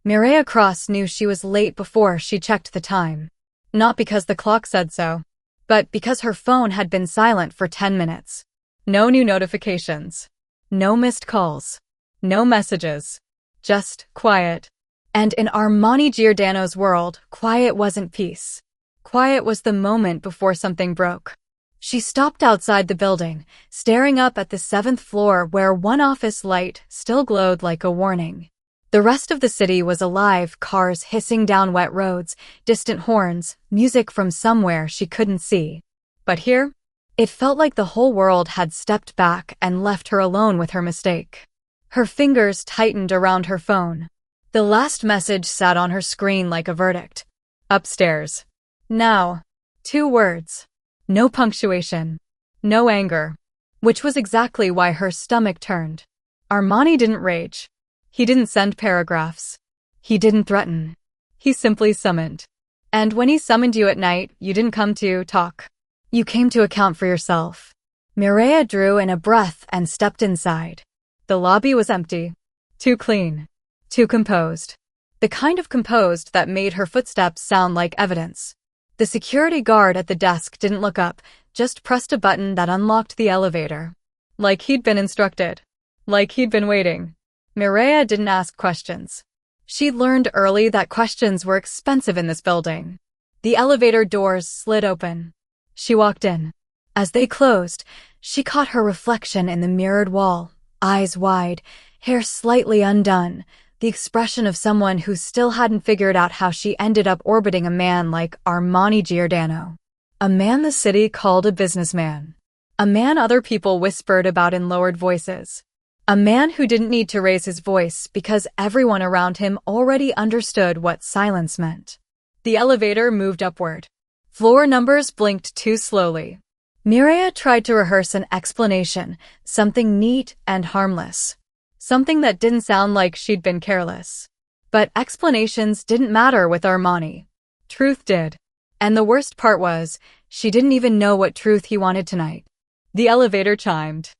Mireia Cross knew she was late before she checked the time. Not because the clock said so, but because her phone had been silent for 10 minutes. No new notifications. No missed calls. No messages. Just quiet. And in Armani Giordano's world, quiet wasn't peace. Quiet was the moment before something broke. She stopped outside the building, staring up at the 7th floor where one office light still glowed like a warning. The rest of the city was alive, cars hissing down wet roads, distant horns, music from somewhere she couldn't see. But here, it felt like the whole world had stepped back and left her alone with her mistake. Her fingers tightened around her phone. The last message sat on her screen like a verdict. Upstairs. Now. 2 words. No punctuation. No anger. Which was exactly why her stomach turned. Armani didn't rage. He didn't send paragraphs. He didn't threaten. He simply summoned. And when he summoned you at night, you didn't come to talk. You came to account for yourself. Mireia drew in a breath and stepped inside. The lobby was empty. Too clean. Too composed. The kind of composed that made her footsteps sound like evidence. The security guard at the desk didn't look up, just pressed a button that unlocked the elevator. Like he'd been instructed. Like he'd been waiting. Mireia didn't ask questions. She'd learned early that questions were expensive in this building. The elevator doors slid open. She walked in. As they closed, she caught her reflection in the mirrored wall, eyes wide, hair slightly undone, the expression of someone who still hadn't figured out how she ended up orbiting a man like Armani Giordano. A man the city called a businessman. A man other people whispered about in lowered voices. A man who didn't need to raise his voice because everyone around him already understood what silence meant. The elevator moved upward. Floor numbers blinked too slowly. Mireia tried to rehearse an explanation, something neat and harmless. Something that didn't sound like she'd been careless. But explanations didn't matter with Armani. Truth did. And the worst part was, she didn't even know what truth he wanted tonight. The elevator chimed.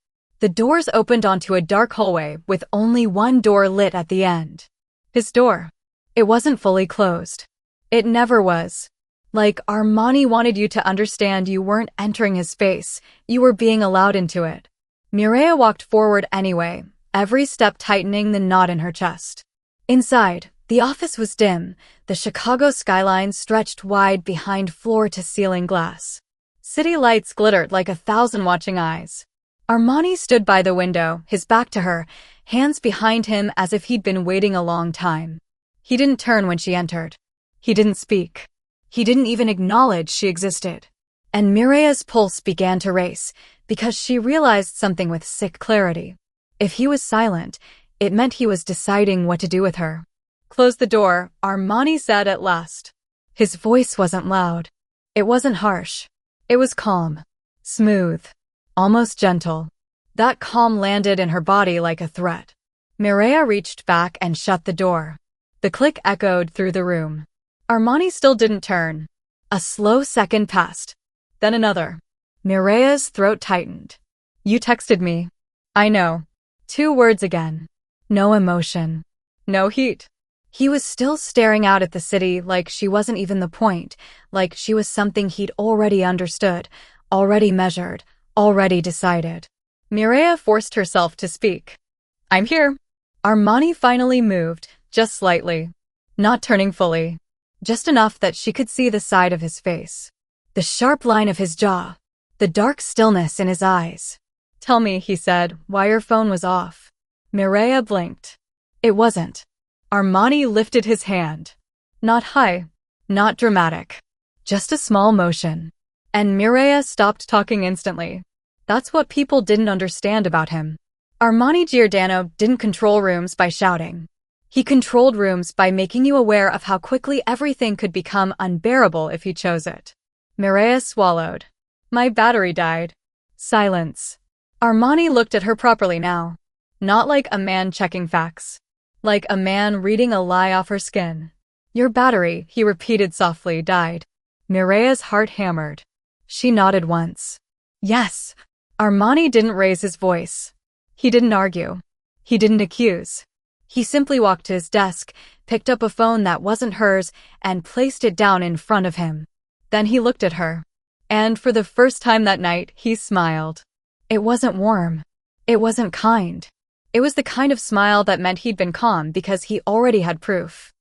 The doors opened onto a dark hallway with only one door lit at the end. His door. It wasn't fully closed. It never was. Like Armani wanted you to understand you weren't entering his space, you were being allowed into it. Mireia walked forward anyway, every step tightening the knot in her chest. Inside, the office was dim, the Chicago skyline stretched wide behind floor-to-ceiling glass. City lights glittered like 1,000 watching eyes. Armani stood by the window, his back to her, hands behind him as if he'd been waiting a long time. He didn't turn when she entered. He didn't speak. He didn't even acknowledge she existed. And Mireia's pulse began to race, because she realized something with sick clarity. If he was silent, it meant he was deciding what to do with her. Close the door, Armani said at last. His voice wasn't loud. It wasn't harsh. It was calm. Smooth. Almost gentle. That calm landed in her body like a threat. Mireia reached back and shut the door. The click echoed through the room. Armani still didn't turn. A slow second passed. Then another. Mireia's throat tightened. You texted me. I know. 2 words again. No emotion. No heat. He was still staring out at the city like she wasn't even the point, like she was something he'd already understood, already measured, already decided. Mireia forced herself to speak. I'm here. Armani finally moved, just slightly. Not turning fully. Just enough that she could see the side of his face. The sharp line of his jaw. The dark stillness in his eyes. Tell me, he said, why your phone was off. Mireia blinked. It wasn't. Armani lifted his hand. Not high. Not dramatic. Just a small motion. And Mireia stopped talking instantly. That's what people didn't understand about him. Armani Giordano didn't control rooms by shouting. He controlled rooms by making you aware of how quickly everything could become unbearable if he chose it. Mireia swallowed. My battery died. Silence. Armani looked at her properly now. Not like a man checking facts. Like a man reading a lie off her skin. Your battery, he repeated softly, died. Mireia's heart hammered. She nodded once. Yes. Armani didn't raise his voice. He didn't argue. He didn't accuse. He simply walked to his desk, picked up a phone that wasn't hers, and placed it down in front of him. Then he looked at her. And for the first time that night, he smiled. It wasn't warm. It wasn't kind. It was the kind of smile that meant he'd been calm because he already had proof.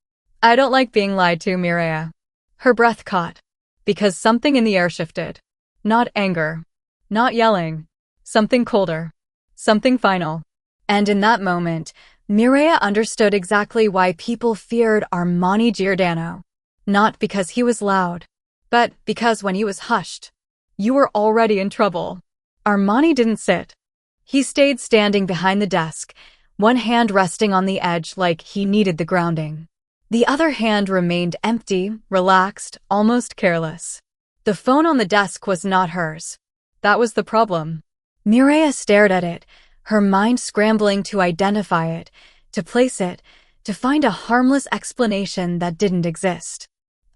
I don't like being lied to, Mireya. Her breath caught. Because something in the air shifted. Not anger. Not yelling. Something colder. Something final. And in that moment, Mireya understood exactly why people feared Armani Giordano. Not because he was loud, but because when he was hushed, you were already in trouble. Armani didn't sit. He stayed standing behind the desk, one hand resting on the edge like he needed the grounding. The other hand remained empty, relaxed, almost careless. The phone on the desk was not hers. That was the problem. Mireya stared at it, her mind scrambling to identify it, to place it, to find a harmless explanation that didn't exist.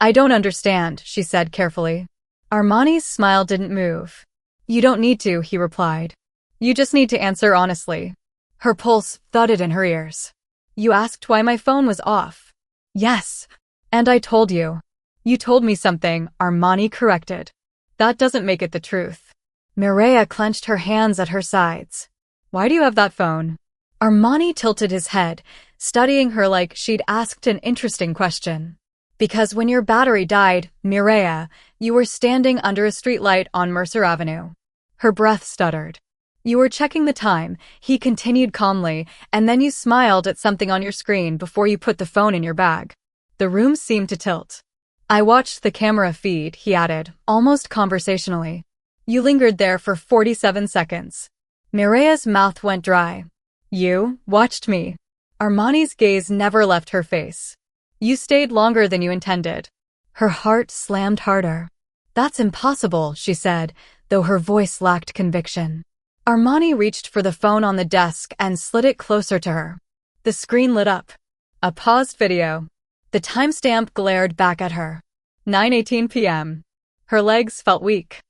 I don't understand, she said carefully. Armani's smile didn't move. You don't need to, he replied. You just need to answer honestly. Her pulse thudded in her ears. You asked why my phone was off. Yes. And I told you. You told me something, Armani corrected. That doesn't make it the truth. Mireya clenched her hands at her sides. Why do you have that phone? Armani tilted his head, studying her like she'd asked an interesting question. Because when your battery died, Mireya, you were standing under a streetlight on Mercer Avenue. Her breath stuttered. You were checking the time, he continued calmly, and then you smiled at something on your screen before you put the phone in your bag. The room seemed to tilt. I watched the camera feed, he added, almost conversationally. You lingered there for 47 seconds. Mireya's mouth went dry. You watched me. Armani's gaze never left her face. You stayed longer than you intended. Her heart slammed harder. That's impossible, she said, though her voice lacked conviction. Armani reached for the phone on the desk and slid it closer to her. The screen lit up. A paused video. The timestamp glared back at her. 9:18 p.m. Her legs felt weak.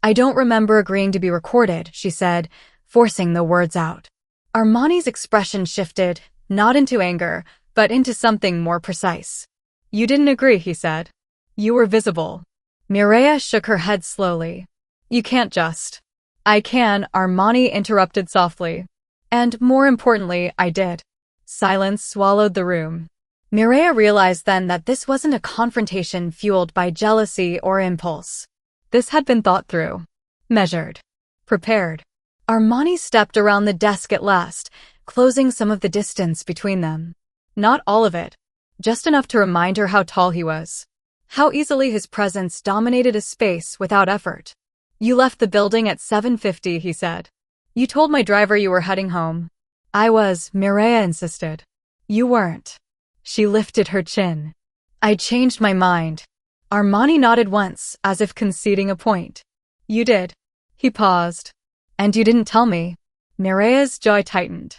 I don't remember agreeing to be recorded, she said, forcing the words out. Armani's expression shifted, not into anger, but into something more precise. You didn't agree, he said. You were visible. Mireya shook her head slowly. You can't just. I can, Armani interrupted softly. And more importantly, I did. Silence swallowed the room. Mireya realized then that this wasn't a confrontation fueled by jealousy or impulse. This had been thought through. Measured. Prepared. Armani stepped around the desk at last, closing some of the distance between them. Not all of it. Just enough to remind her how tall he was. How easily his presence dominated a space without effort. You left the building at 7:50, he said. You told my driver you were heading home. I was, Mireya insisted. You weren't. She lifted her chin. I changed my mind. Armani nodded once, as if conceding a point. You did. He paused. And you didn't tell me. Mireya's jaw tightened.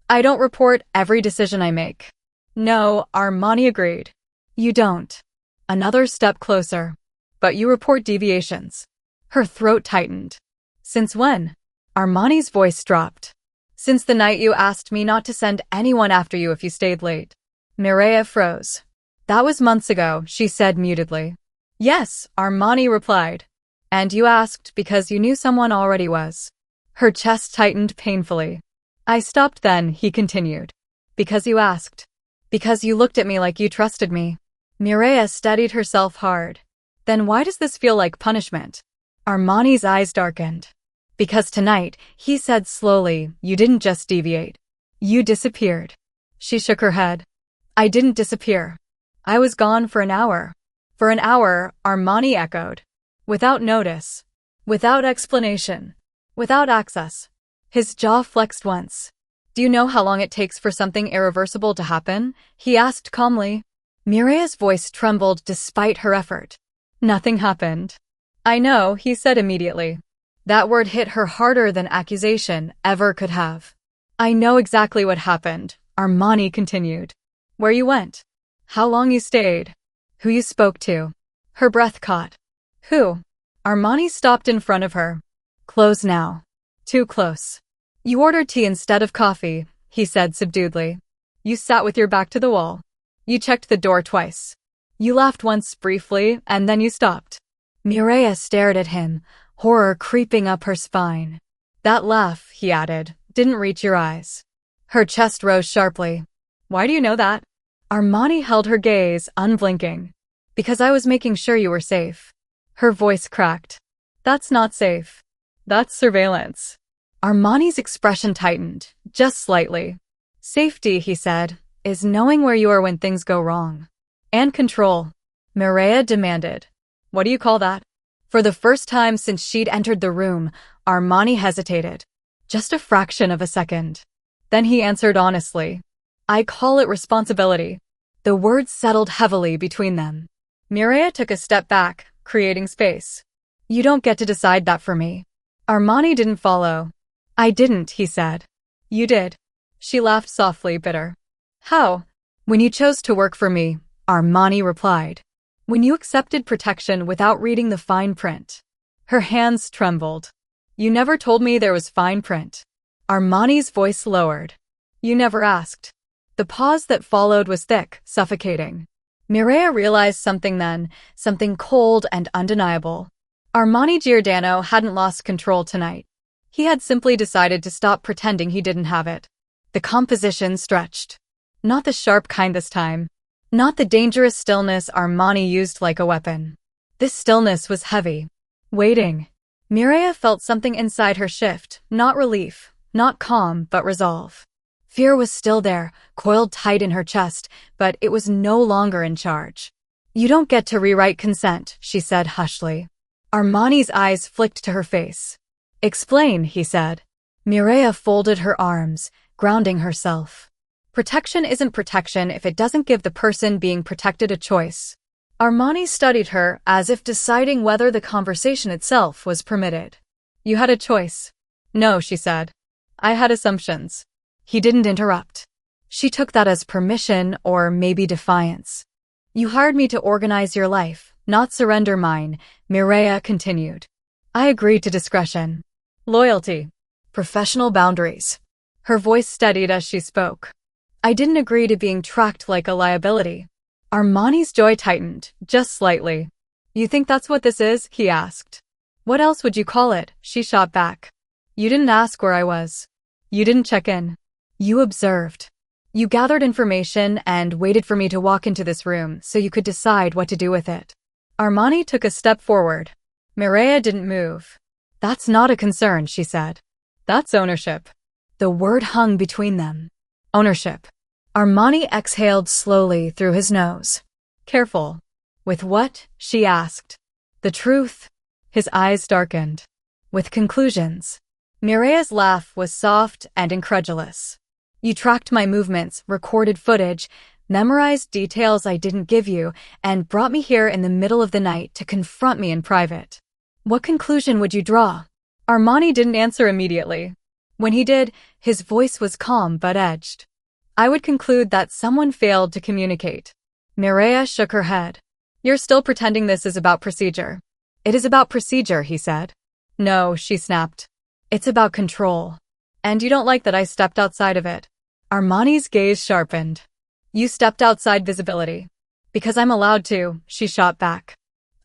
I don't report every decision I make. No, Armani agreed. You don't. Another step closer. But you report deviations. Her throat tightened. Since when? Armani's voice dropped. Since the night you asked me not to send anyone after you if you stayed late. Mireya froze. That was months ago, she said mutedly. Yes, Armani replied. And you asked because you knew someone already was. Her chest tightened painfully. I stopped then, he continued. Because you asked. Because you looked at me like you trusted me. Mireya steadied herself hard. Then why does this feel like punishment? Armani's eyes darkened. Because tonight, he said slowly, you didn't just deviate. You disappeared. She shook her head. I didn't disappear. I was gone for an hour. For an hour, Armani echoed. Without notice. Without explanation. Without access. His jaw flexed once. Do you know how long it takes for something irreversible to happen? He asked calmly. Mireya's voice trembled despite her effort. Nothing happened. I know, he said immediately. That word hit her harder than accusation ever could have. I know exactly what happened, Armani continued. Where you went. How long you stayed. Who you spoke to. Her breath caught. Who? Armani stopped in front of her. Close now. Too close. You ordered tea instead of coffee, he said subduedly. You sat with your back to the wall. You checked the door twice. You laughed once briefly, and then you stopped. Mireya stared at him, horror creeping up her spine. That laugh, he added, didn't reach your eyes. Her chest rose sharply. Why do you know that? Armani held her gaze, unblinking. Because I was making sure you were safe. Her voice cracked. That's not safe. That's surveillance. Armani's expression tightened, just slightly. Safety, he said, is knowing where you are when things go wrong. And control. Mireya demanded. What do you call that? For the first time since she'd entered the room, Armani hesitated. Just a fraction of a second. Then he answered honestly. I call it responsibility. The words settled heavily between them. Mireya took a step back, creating space. You don't get to decide that for me. Armani didn't follow. I didn't, he said. You did. She laughed softly, bitter. How? When you chose to work for me, Armani replied. When you accepted protection without reading the fine print. Her hands trembled. You never told me there was fine print. Armani's voice lowered. You never asked. The pause that followed was thick, suffocating. Mireya realized something then, something cold and undeniable. Armani Giordano hadn't lost control tonight. He had simply decided to stop pretending he didn't have it. The composition stretched. Not the sharp kind this time. Not the dangerous stillness Armani used like a weapon. This stillness was heavy. Waiting. Mireya felt something inside her shift, not relief, not calm, but resolve. Fear was still there, coiled tight in her chest, but it was no longer in charge. You don't get to rewrite consent, she said hushly. Armani's eyes flicked to her face. Explain, he said. Mireya folded her arms, grounding herself. Protection isn't protection if it doesn't give the person being protected a choice. Armani studied her as if deciding whether the conversation itself was permitted. You had a choice. No, she said. I had assumptions. He didn't interrupt. She took that as permission or maybe defiance. You hired me to organize your life, not surrender mine, Mireya continued. I agreed to discretion. Loyalty. Professional boundaries. Her voice steadied as she spoke. I didn't agree to being tracked like a liability. Armani's jaw tightened, just slightly. You think that's what this is? He asked. What else would you call it? She shot back. You didn't ask where I was. You didn't check in. You observed. You gathered information and waited for me to walk into this room so you could decide what to do with it. Armani took a step forward. Mireya didn't move. That's not a concern, she said. That's ownership. The word hung between them. Ownership. Armani exhaled slowly through his nose. Careful. With what? She asked. The truth. His eyes darkened. With conclusions. Mireya's laugh was soft and incredulous. You tracked my movements, recorded footage, memorized details I didn't give you, and brought me here in the middle of the night to confront me in private. What conclusion would you draw? Armani didn't answer immediately. When he did, his voice was calm but edged. I would conclude that someone failed to communicate. Mireya shook her head. You're still pretending this is about procedure. It is about procedure, he said. No, she snapped. It's about control. And you don't like that I stepped outside of it. Armani's gaze sharpened. You stepped outside visibility. Because I'm allowed to, she shot back.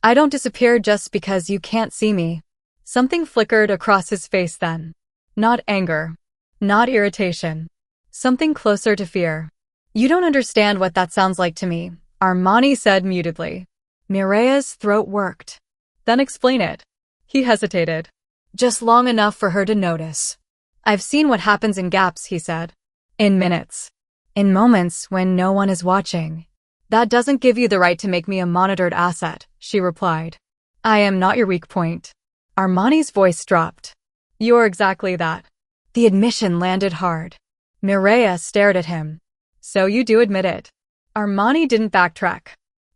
I don't disappear just because you can't see me. Something flickered across his face then. Not anger. Not irritation. Something closer to fear. You don't understand what that sounds like to me, Armani said mutedly. Mireya's throat worked. Then explain it. He hesitated. Just long enough for her to notice. I've seen what happens in gaps, he said. In minutes. In moments when no one is watching. That doesn't give you the right to make me a monitored asset, she replied. I am not your weak point. Armani's voice dropped. You're exactly that. The admission landed hard. Mireya stared at him. So you do admit it. Armani didn't backtrack.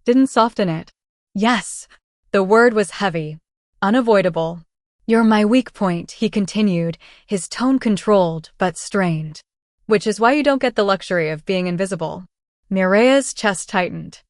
Didn't soften it. Yes. The word was heavy. Unavoidable. You're my weak point, he continued, his tone controlled but strained. Which is why you don't get the luxury of being invisible. Mireya's chest tightened.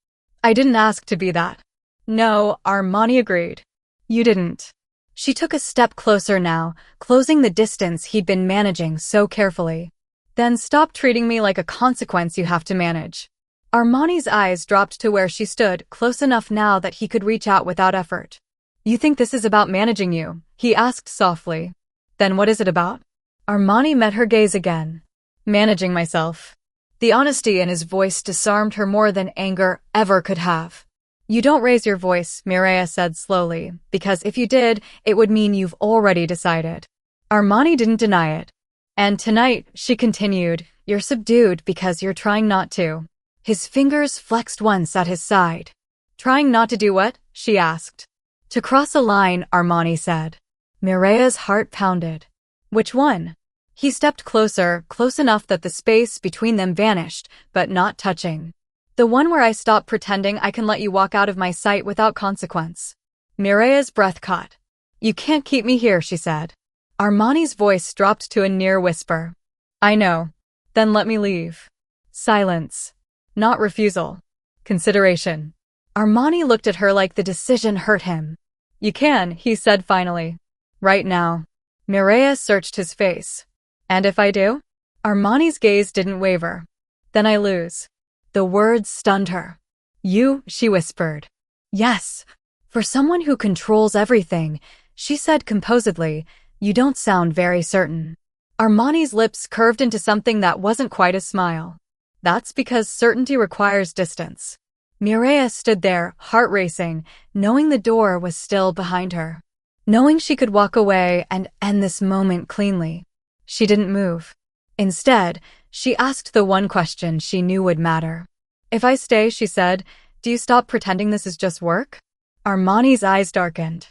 I didn't ask to be that. No, Armani agreed. You didn't. She took a step closer now, closing the distance he'd been managing so carefully. Then stop treating me like a consequence you have to manage. Armani's eyes dropped to where she stood, close enough now that he could reach out without effort. You think this is about managing you? He asked softly. Then what is it about? Armani met her gaze again. Managing myself. The honesty in his voice disarmed her more than anger ever could have. You don't raise your voice, Mireya said slowly, because if you did, it would mean you've already decided. Armani didn't deny it. And tonight, she continued, you're subdued because you're trying not to. His fingers flexed once at his side. Trying not to do what? She asked. To cross a line, Armani said. Mireya's heart pounded. Which one? He stepped closer, close enough that the space between them vanished, but not touching. The one where I stop pretending I can let you walk out of my sight without consequence. Mireya's breath caught. You can't keep me here, she said. Armani's voice dropped to a near whisper. I know. Then let me leave. Silence. Not refusal. Consideration. Armani looked at her like the decision hurt him. You can, he said finally. Right now. Mireya searched his face. And if I do? Armani's gaze didn't waver. Then I lose. The words stunned her. You, she whispered. Yes. For someone who controls everything, she said composedly, you don't sound very certain. Armani's lips curved into something that wasn't quite a smile. That's because certainty requires distance. Mireya stood there, heart racing, knowing the door was still behind her. Knowing she could walk away and end this moment cleanly. She didn't move. Instead, she asked the one question she knew would matter. If I stay, she said, do you stop pretending this is just work? Armani's eyes darkened.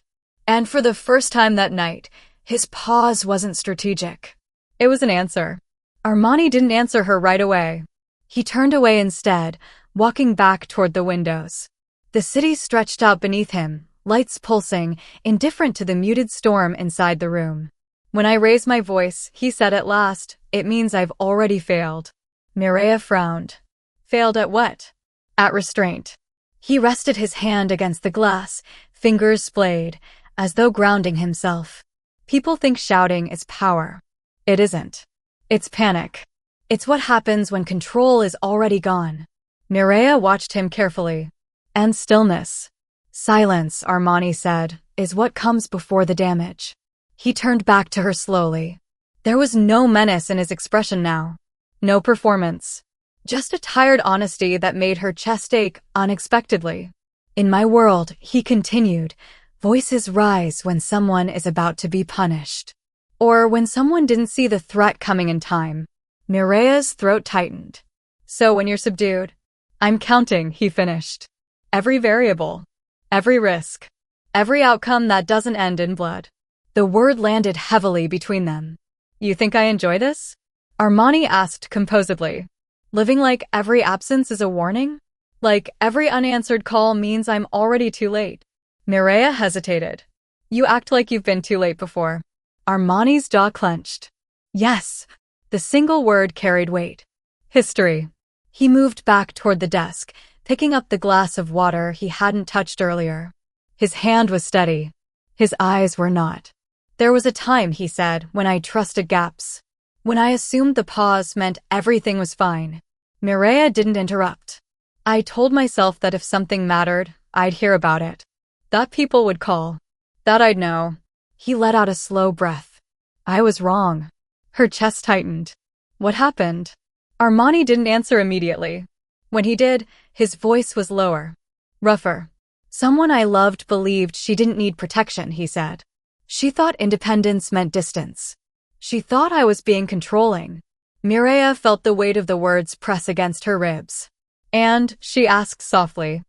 And for the first time that night, his pause wasn't strategic. It was an answer. Armani didn't answer her right away. He turned away instead, walking back toward the windows. The city stretched out beneath him, lights pulsing, indifferent to the muted storm inside the room. When I raise my voice, he said at last, it means I've already failed. Mireya frowned. Failed at what? At restraint. He rested his hand against the glass, fingers splayed, as though grounding himself. People think shouting is power. It isn't. It's panic. It's what happens when control is already gone. Mireya watched him carefully. And stillness. Silence, Armani said, is what comes before the damage. He turned back to her slowly. There was no menace in his expression now. No performance. Just a tired honesty that made her chest ache unexpectedly. In my world, he continued, voices rise when someone is about to be punished. Or when someone didn't see the threat coming in time. Mireya's throat tightened. So when you're subdued? I'm counting, he finished. Every variable. Every risk. Every outcome that doesn't end in blood. The word landed heavily between them. You think I enjoy this? Armani asked composedly. Living like every absence is a warning? Like every unanswered call means I'm already too late? Mireya hesitated. You act like you've been too late before. Armani's jaw clenched. Yes. The single word carried weight. History. He moved back toward the desk, picking up the glass of water he hadn't touched earlier. His hand was steady. His eyes were not. There was a time, he said, when I trusted gaps. When I assumed the pause meant everything was fine. Mireya didn't interrupt. I told myself that if something mattered, I'd hear about it. That people would call. That I'd know. He let out a slow breath. I was wrong. Her chest tightened. What happened? Armani didn't answer immediately. When he did, his voice was lower. Rougher. Someone I loved believed she didn't need protection, he said. She thought independence meant distance. She thought I was being controlling. Mireya felt the weight of the words press against her ribs. And, she asked softly.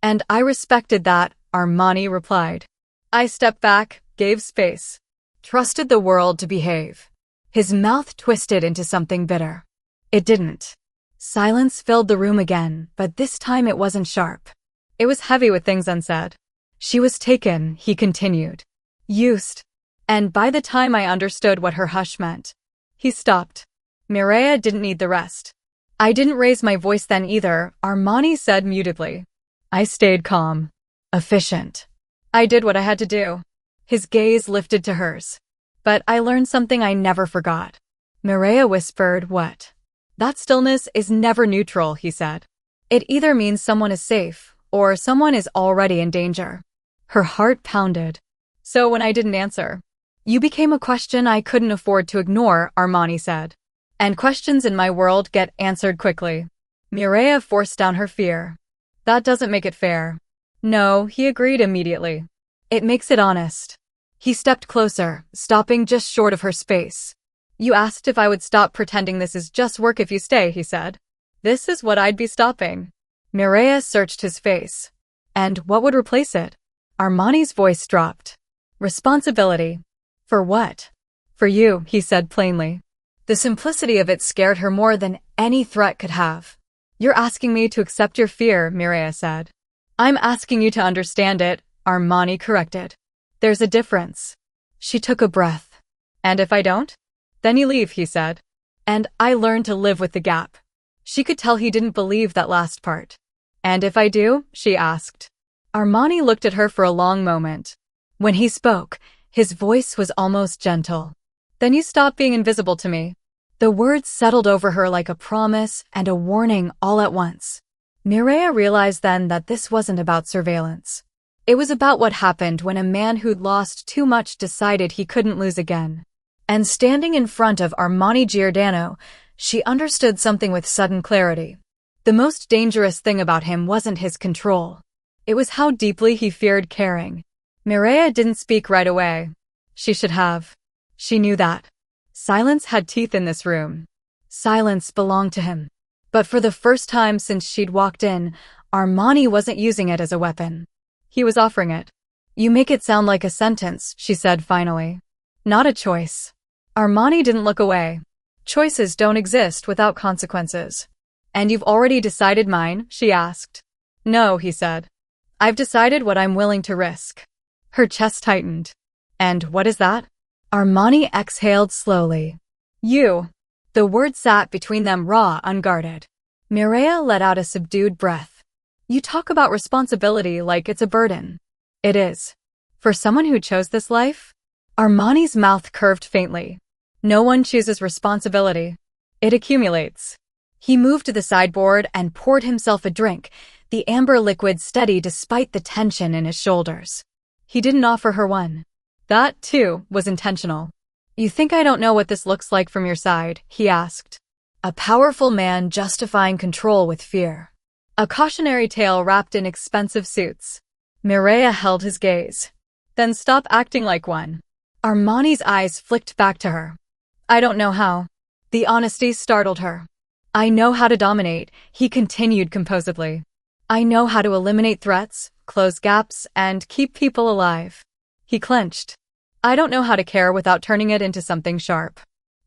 And I respected that, Armani replied. I stepped back, gave space. Trusted the world to behave. His mouth twisted into something bitter. It didn't. Silence filled the room again, but this time it wasn't sharp. It was heavy with things unsaid. She was taken, he continued. Used. And by the time I understood what her hush meant, he stopped. Mireya didn't need the rest. I didn't raise my voice then either, Armani said mutedly. I stayed calm. Efficient. I did what I had to do. His gaze lifted to hers. But I learned something I never forgot. Mireya whispered, what? That stillness is never neutral, he said. It either means someone is safe, or someone is already in danger. Her heart pounded. So when I didn't answer, you became a question I couldn't afford to ignore, Armani said. And questions in my world get answered quickly. Mireya forced down her fear. That doesn't make it fair. No, he agreed immediately. It makes it honest. He stepped closer, stopping just short of her space. You asked if I would stop pretending this is just work if you stay, he said. This is what I'd be stopping. Mireya searched his face. And what would replace it? Armani's voice dropped. Responsibility. For what? For you, he said plainly. The simplicity of it scared her more than any threat could have. You're asking me to accept your fear, Mireya said. I'm asking you to understand it, Armani corrected. There's a difference. She took a breath. And if I don't? Then you leave, he said. And I learned to live with the gap. She could tell he didn't believe that last part. And if I do? She asked. Armani looked at her for a long moment. When he spoke, his voice was almost gentle. Then you stop being invisible to me. The words settled over her like a promise and a warning all at once. Mireya realized then that this wasn't about surveillance. It was about what happened when a man who'd lost too much decided he couldn't lose again. And standing in front of Armani Giordano, she understood something with sudden clarity. The most dangerous thing about him wasn't his control. It was how deeply he feared caring. Mireya didn't speak right away. She should have. She knew that. Silence had teeth in this room. Silence belonged to him. But for the first time since she'd walked in, Armani wasn't using it as a weapon. He was offering it. You make it sound like a sentence, she said finally. Not a choice. Armani didn't look away. Choices don't exist without consequences. And you've already decided mine, she asked. No, he said. I've decided what I'm willing to risk. Her chest tightened. And what is that? Armani exhaled slowly. You. The word sat between them raw, unguarded. Mireya let out a subdued breath. You talk about responsibility like it's a burden. It is. For someone who chose this life? Armani's mouth curved faintly. No one chooses responsibility. It accumulates. He moved to the sideboard and poured himself a drink, the amber liquid steady despite the tension in his shoulders. He didn't offer her one. That, too, was intentional. You think I don't know what this looks like from your side? He asked. A powerful man justifying control with fear. A cautionary tale wrapped in expensive suits. Mireya held his gaze. Then stop acting like one. Armani's eyes flicked back to her. I don't know how. The honesty startled her. I know how to dominate, he continued composedly. I know how to eliminate threats, close gaps, and keep people alive. He clenched. I don't know how to care without turning it into something sharp.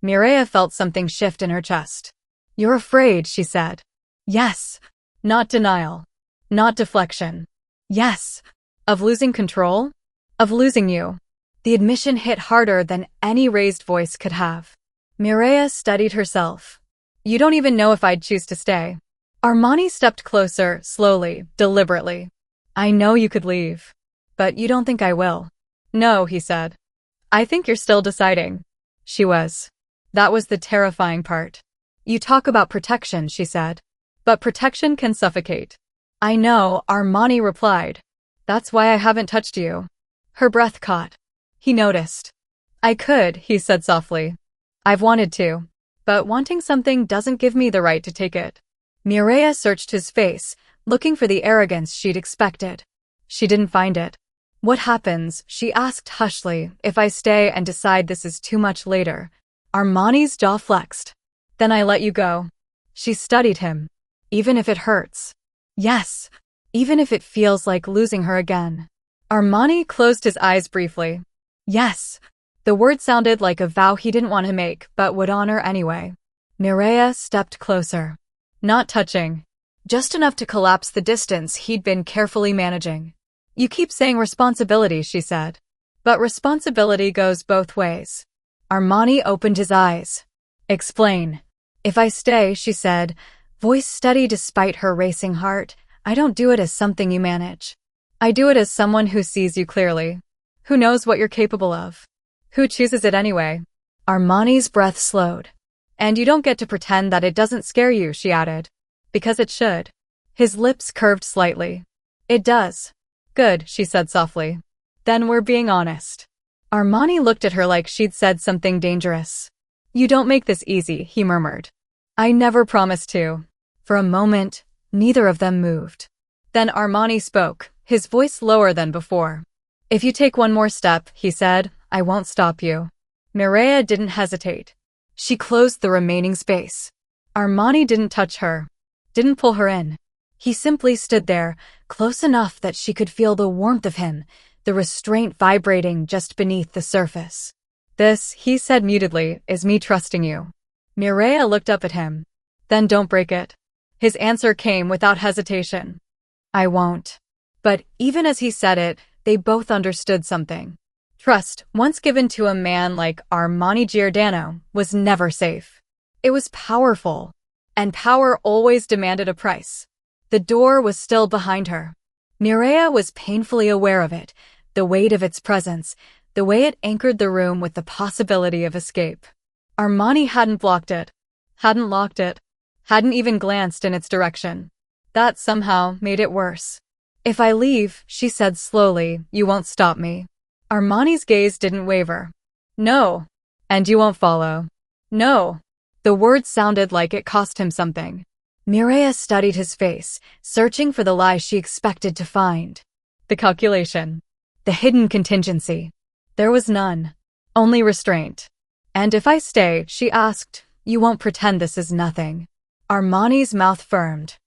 Mireya felt something shift in her chest. You're afraid, she said. Yes. Not denial. Not deflection. Yes. Of losing control? Of losing you. The admission hit harder than any raised voice could have. Mireya steadied herself. You don't even know if I'd choose to stay. Armani stepped closer, slowly, deliberately. I know you could leave. But you don't think I will. No, he said. I think you're still deciding. She was. That was the terrifying part. You talk about protection, she said. But protection can suffocate. I know, Armani replied. That's why I haven't touched you. Her breath caught. He noticed. I could, he said softly. I've wanted to. But wanting something doesn't give me the right to take it. Mireya searched his face, looking for the arrogance she'd expected. She didn't find it. What happens, she asked hushly, if I stay and decide this is too much later? Armani's jaw flexed. Then I let you go. She studied him. Even if it hurts. Yes. Even if it feels like losing her again. Armani closed his eyes briefly. Yes. The word sounded like a vow he didn't want to make, but would honor anyway. Mireya stepped closer. Not touching. Just enough to collapse the distance he'd been carefully managing. You keep saying responsibility, she said. But responsibility goes both ways. Armani opened his eyes. Explain. If I stay, she said, voice steady despite her racing heart, I don't do it as something you manage. I do it as someone who sees you clearly. Who knows what you're capable of. Who chooses it anyway. Armani's breath slowed. And you don't get to pretend that it doesn't scare you, she added. Because it should. His lips curved slightly. It does. Good, she said softly. Then we're being honest. Armani looked at her like she'd said something dangerous. You don't make this easy, he murmured. I never promised to. For a moment, neither of them moved. Then Armani spoke, his voice lower than before. If you take one more step, he said, I won't stop you. Mireia didn't hesitate. She closed the remaining space. Armani didn't touch her. Didn't pull her in. He simply stood there, close enough that she could feel the warmth of him, the restraint vibrating just beneath the surface. This, he said mutedly, is me trusting you. Mireia looked up at him. Then don't break it. His answer came without hesitation. I won't. But even as he said it, they both understood something. Trust, once given to a man like Armani Giordano, was never safe. It was powerful. And power always demanded a price. The door was still behind her. Mireia was painfully aware of it, the weight of its presence, the way it anchored the room with the possibility of escape. Armani hadn't blocked it, hadn't locked it, hadn't even glanced in its direction. That somehow made it worse. If I leave, she said slowly, you won't stop me. Armani's gaze didn't waver. No. And you won't follow. No. The words sounded like it cost him something. Mireia studied his face, searching for the lie she expected to find. The calculation. The hidden contingency. There was none. Only restraint. And if I stay, she asked, you won't pretend this is nothing. Armani's mouth firmed.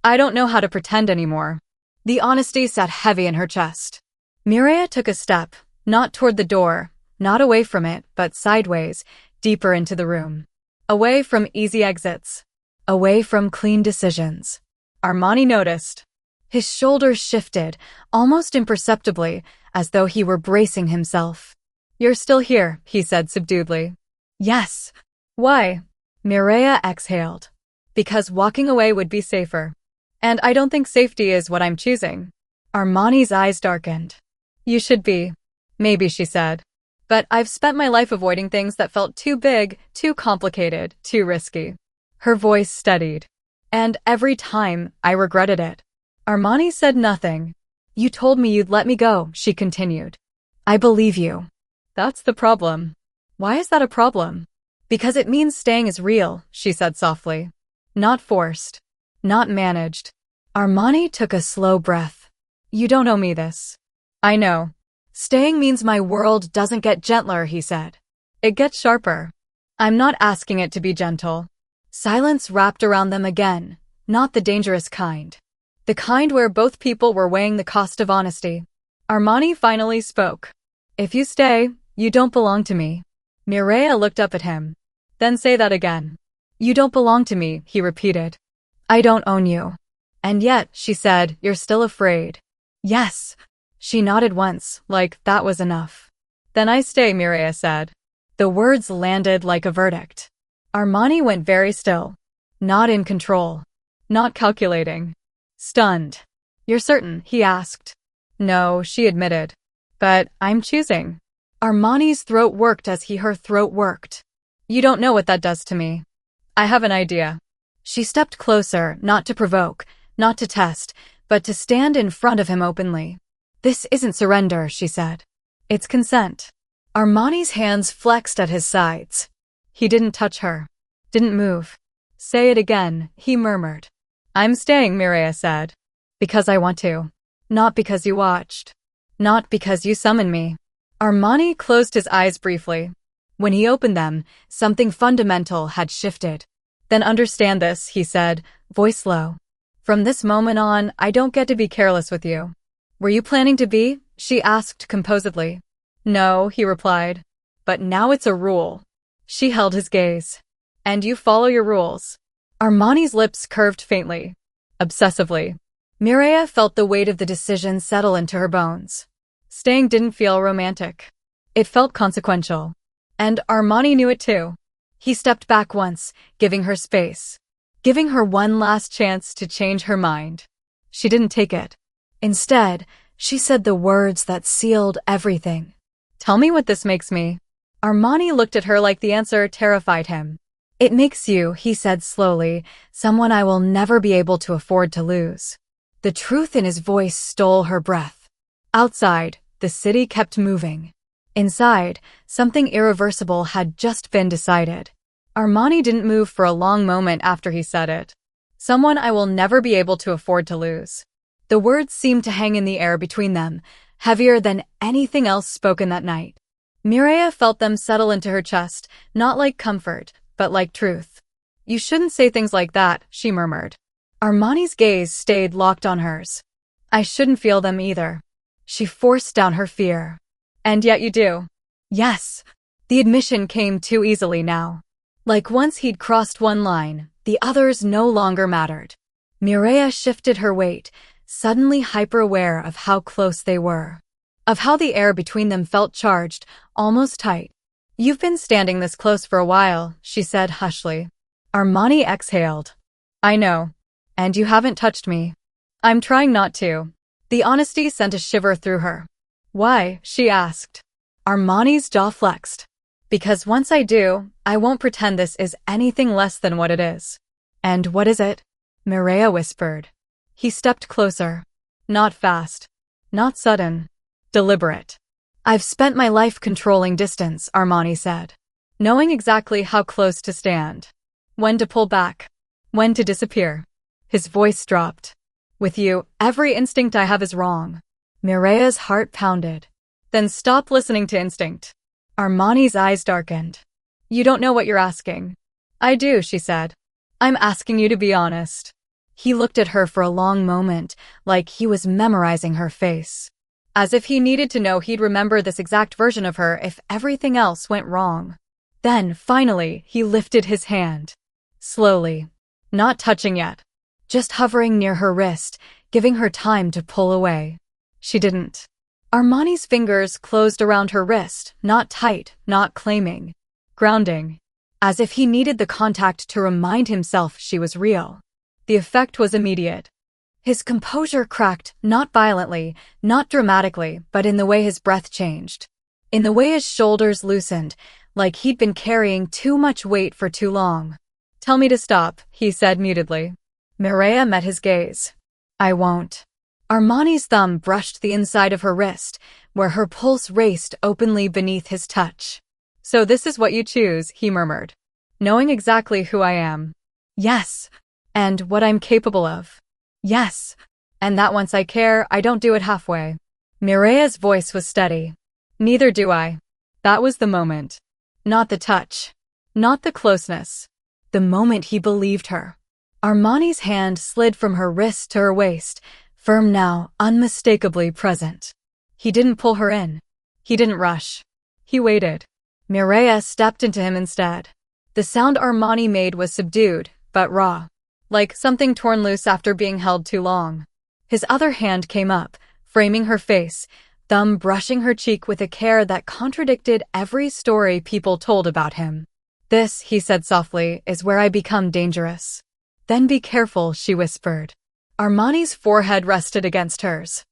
I don't know how to pretend anymore. The honesty sat heavy in her chest. Mireia took a step, not toward the door, not away from it, but sideways, deeper into the room. Away from easy exits. Away from clean decisions. Armani noticed. His shoulders shifted, almost imperceptibly, as though he were bracing himself. You're still here, he said subduedly. Yes. Why? Mireia exhaled. Because walking away would be safer. And I don't think safety is what I'm choosing. Armani's eyes darkened. You should be. Maybe, she said. But I've spent my life avoiding things that felt too big, too complicated, too risky. Her voice steadied. And every time, I regretted it. Armani said nothing. You told me you'd let me go, she continued. I believe you. That's the problem. Why is that a problem? Because it means staying is real, she said softly. Not forced. Not managed. Armani took a slow breath. You don't owe me this. I know. Staying means my world doesn't get gentler, he said. It gets sharper. I'm not asking it to be gentle. Silence wrapped around them again, not the dangerous kind. The kind where both people were weighing the cost of honesty. Armani finally spoke. If you stay, you don't belong to me. Mireia looked up at him. Then say that again. You don't belong to me, he repeated. I don't own you. And yet, she said, you're still afraid. Yes. She nodded once, like that was enough. Then I stay, Mireia said. The words landed like a verdict. Armani went very still. Not in control. Not calculating. Stunned. You're certain? He asked. No, she admitted. But I'm choosing. Armani's throat worked as her throat worked. You don't know what that does to me. I have an idea. She stepped closer, not to provoke, not to test, but to stand in front of him openly. This isn't surrender, she said. It's consent. Armani's hands flexed at his sides. He didn't touch her. Didn't move. Say it again, he murmured. I'm staying, Mireia said. Because I want to. Not because you watched. Not because you summoned me. Armani closed his eyes briefly. When he opened them, something fundamental had shifted. Then understand this, he said, voice low. From this moment on, I don't get to be careless with you. Were you planning to be? She asked composedly. No, he replied. But now it's a rule. She held his gaze. And you follow your rules. Armani's lips curved faintly. Obsessively. Mireia felt the weight of the decision settle into her bones. Staying didn't feel romantic. It felt consequential. And Armani knew it too. He stepped back once, giving her space. Giving her one last chance to change her mind. She didn't take it. Instead, she said the words that sealed everything. Tell me what this makes me. Armani looked at her like the answer terrified him. It makes you, he said slowly, someone I will never be able to afford to lose. The truth in his voice stole her breath. Outside, the city kept moving. Inside, something irreversible had just been decided. Armani didn't move for a long moment after he said it. Someone I will never be able to afford to lose. The words seemed to hang in the air between them, heavier than anything else spoken that night. Mireya felt them settle into her chest, not like comfort, but like truth. You shouldn't say things like that, she murmured. Armani's gaze stayed locked on hers. I shouldn't feel them either. She forced down her fear. And yet you do. Yes. The admission came too easily now. Like once he'd crossed one line, the others no longer mattered. Mireya shifted her weight, suddenly hyper-aware of how close they were. Of how the air between them felt charged, almost tight. You've been standing this close for a while, she said hushly. Armani exhaled. I know. And you haven't touched me. I'm trying not to. The honesty sent a shiver through her. Why? She asked. Armani's jaw flexed. Because once I do, I won't pretend this is anything less than what it is. And what is it? Mireya whispered. He stepped closer. Not fast. Not sudden. Deliberate. I've spent my life controlling distance, Armani said. Knowing exactly how close to stand. When to pull back. When to disappear. His voice dropped. With you, every instinct I have is wrong. Mireya's heart pounded. Then stop listening to instinct. Armani's eyes darkened. You don't know what you're asking. I do, she said. I'm asking you to be honest. He looked at her for a long moment, like he was memorizing her face. As if he needed to know he'd remember this exact version of her if everything else went wrong. Then, finally, he lifted his hand. Slowly. Not touching yet. Just hovering near her wrist, giving her time to pull away. She didn't. Armani's fingers closed around her wrist, not tight, not claiming. Grounding. As if he needed the contact to remind himself she was real. The effect was immediate. His composure cracked, not violently, not dramatically, but in the way his breath changed. In the way his shoulders loosened, like he'd been carrying too much weight for too long. Tell me to stop, he said mutedly. Mireya met his gaze. I won't. Armani's thumb brushed the inside of her wrist, where her pulse raced openly beneath his touch. So this is what you choose, he murmured. Knowing exactly who I am. Yes. And what I'm capable of. Yes. And that once I care, I don't do it halfway. Mireya's voice was steady. Neither do I. That was the moment. Not the touch. Not the closeness. The moment he believed her. Armani's hand slid from her wrist to her waist, firm now, unmistakably present. He didn't pull her in. He didn't rush. He waited. Mireya stepped into him instead. The sound Armani made was subdued, but raw. Like something torn loose after being held too long. His other hand came up, framing her face, thumb brushing her cheek with a care that contradicted every story people told about him. This, he said softly, is where I become dangerous. Then be careful, she whispered. Armani's forehead rested against hers.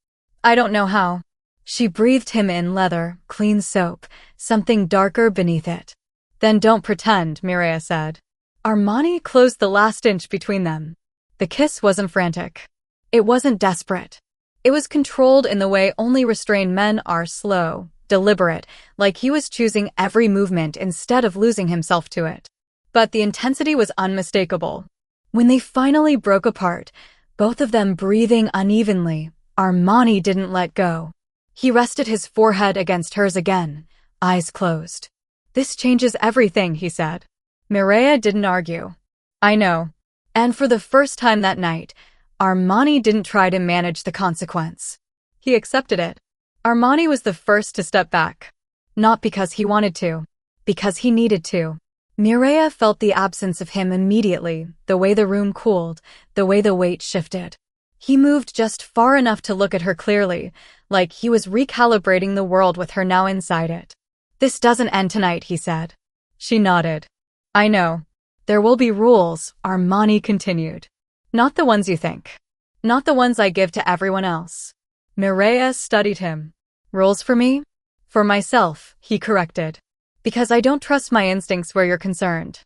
I don't know how. She breathed him in leather, clean soap, something darker beneath it. Then don't pretend, Mireya said. Armani closed the last inch between them. The kiss wasn't frantic. It wasn't desperate. It was controlled in the way only restrained men are, slow, deliberate, like he was choosing every movement instead of losing himself to it. But the intensity was unmistakable. When they finally broke apart, both of them breathing unevenly, Armani didn't let go. He rested his forehead against hers again, eyes closed. This changes everything, he said. Mireya didn't argue. I know. And for the first time that night, Armani didn't try to manage the consequence. He accepted it. Armani was the first to step back. Not because he wanted to. Because he needed to. Mireya felt the absence of him immediately, the way the room cooled, the way the weight shifted. He moved just far enough to look at her clearly, like he was recalibrating the world with her now inside it. This doesn't end tonight, he said. She nodded. I know. There will be rules, Armani continued. Not the ones you think. Not the ones I give to everyone else. Mireya studied him. Rules for me? For myself, he corrected. Because I don't trust my instincts where you're concerned.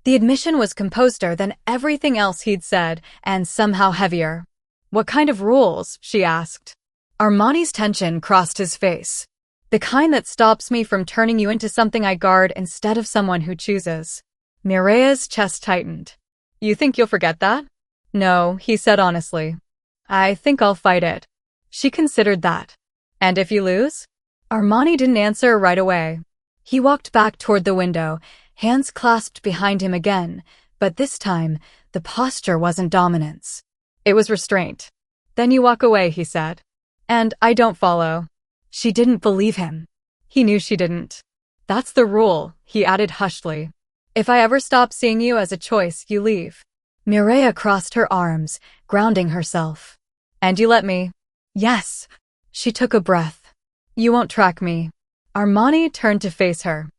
The admission was composer than everything else he'd said, and somehow heavier. What kind of rules? She asked. Armani's tension crossed his face. The kind that stops me from turning you into something I guard instead of someone who chooses. Mireya's chest tightened. You think you'll forget that? No, he said honestly. I think I'll fight it. She considered that. And if you lose? Armani didn't answer right away. He walked back toward the window, hands clasped behind him again, but this time, the posture wasn't dominance. It was restraint. Then you walk away, he said. And I don't follow. She didn't believe him. He knew she didn't. That's the rule, he added hushedly. If I ever stop seeing you as a choice, you leave. Mireya crossed her arms, grounding herself. And you let me? Yes. She took a breath. You won't track me. Armani turned to face her.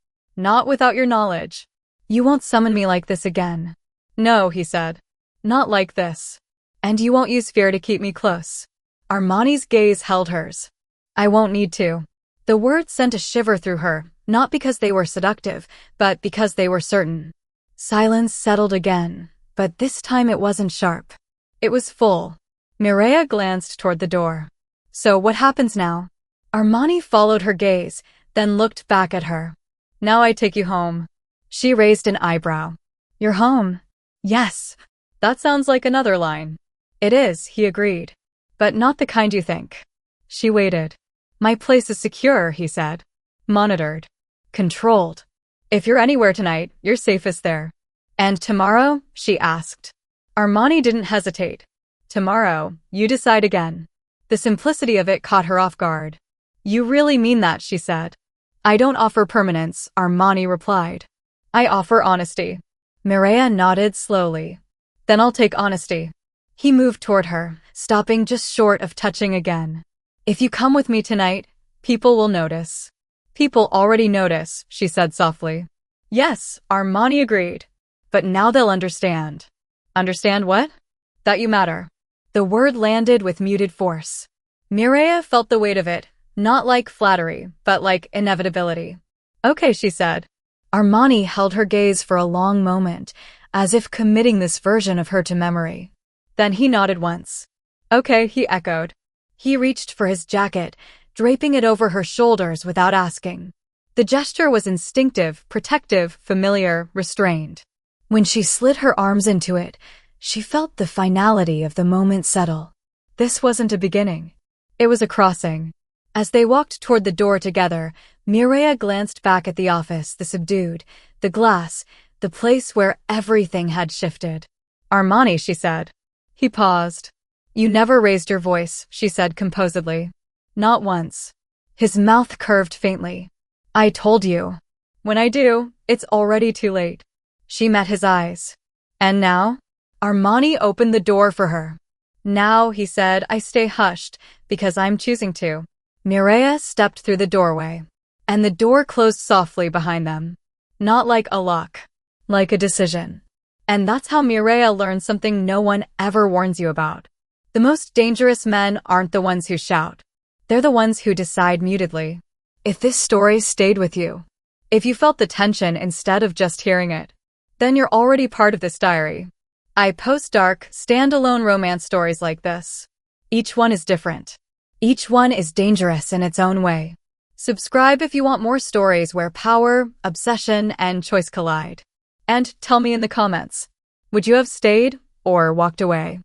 Not without your knowledge. You won't summon me like this again. No, he said. Not like this. And you won't use fear to keep me close. Armani's gaze held hers. I won't need to. The words sent a shiver through her, not because they were seductive, but because they were certain. Silence settled again, but this time it wasn't sharp. It was full. Mireya glanced toward the door. So what happens now? Armani followed her gaze, then looked back at her. Now I take you home. She raised an eyebrow. You're home? Yes. That sounds like another line. It is, he agreed. But not the kind you think. She waited. My place is secure, he said. Monitored. Controlled. If you're anywhere tonight, you're safest there. And tomorrow? She asked. Armani didn't hesitate. Tomorrow, you decide again. The simplicity of it caught her off guard. You really mean that, she said. I don't offer permanence, Armani replied. I offer honesty. Mireya nodded slowly. Then I'll take honesty. He moved toward her, stopping just short of touching again. If you come with me tonight, people will notice. People already notice, she said softly. Yes, Armani agreed. But now they'll understand. Understand what? That you matter. The word landed with muted force. Mireya felt the weight of it, not like flattery, but like inevitability. Okay, she said. Armani held her gaze for a long moment, as if committing this version of her to memory. Then he nodded once. Okay, he echoed. He reached for his jacket, draping it over her shoulders without asking. The gesture was instinctive, protective, familiar, restrained. When she slid her arms into it, she felt the finality of the moment settle. This wasn't a beginning. It was a crossing. As they walked toward the door together, Mireya glanced back at the office, the subdued, the glass, the place where everything had shifted. Armani, she said. He paused. You never raised your voice, she said composedly. Not once. His mouth curved faintly. I told you. When I do, it's already too late. She met his eyes. And now? Armani opened the door for her. Now, he said, I stay hushed, because I'm choosing to. Mireya stepped through the doorway. And the door closed softly behind them. Not like a lock. Like a decision. And that's how Mireya learned something no one ever warns you about. The most dangerous men aren't the ones who shout. They're the ones who decide mutedly. If this story stayed with you, if you felt the tension instead of just hearing it, then you're already part of this diary. I post dark, standalone romance stories like this. Each one is different. Each one is dangerous in its own way. Subscribe if you want more stories where power, obsession, and choice collide. And tell me in the comments, would you have stayed or walked away?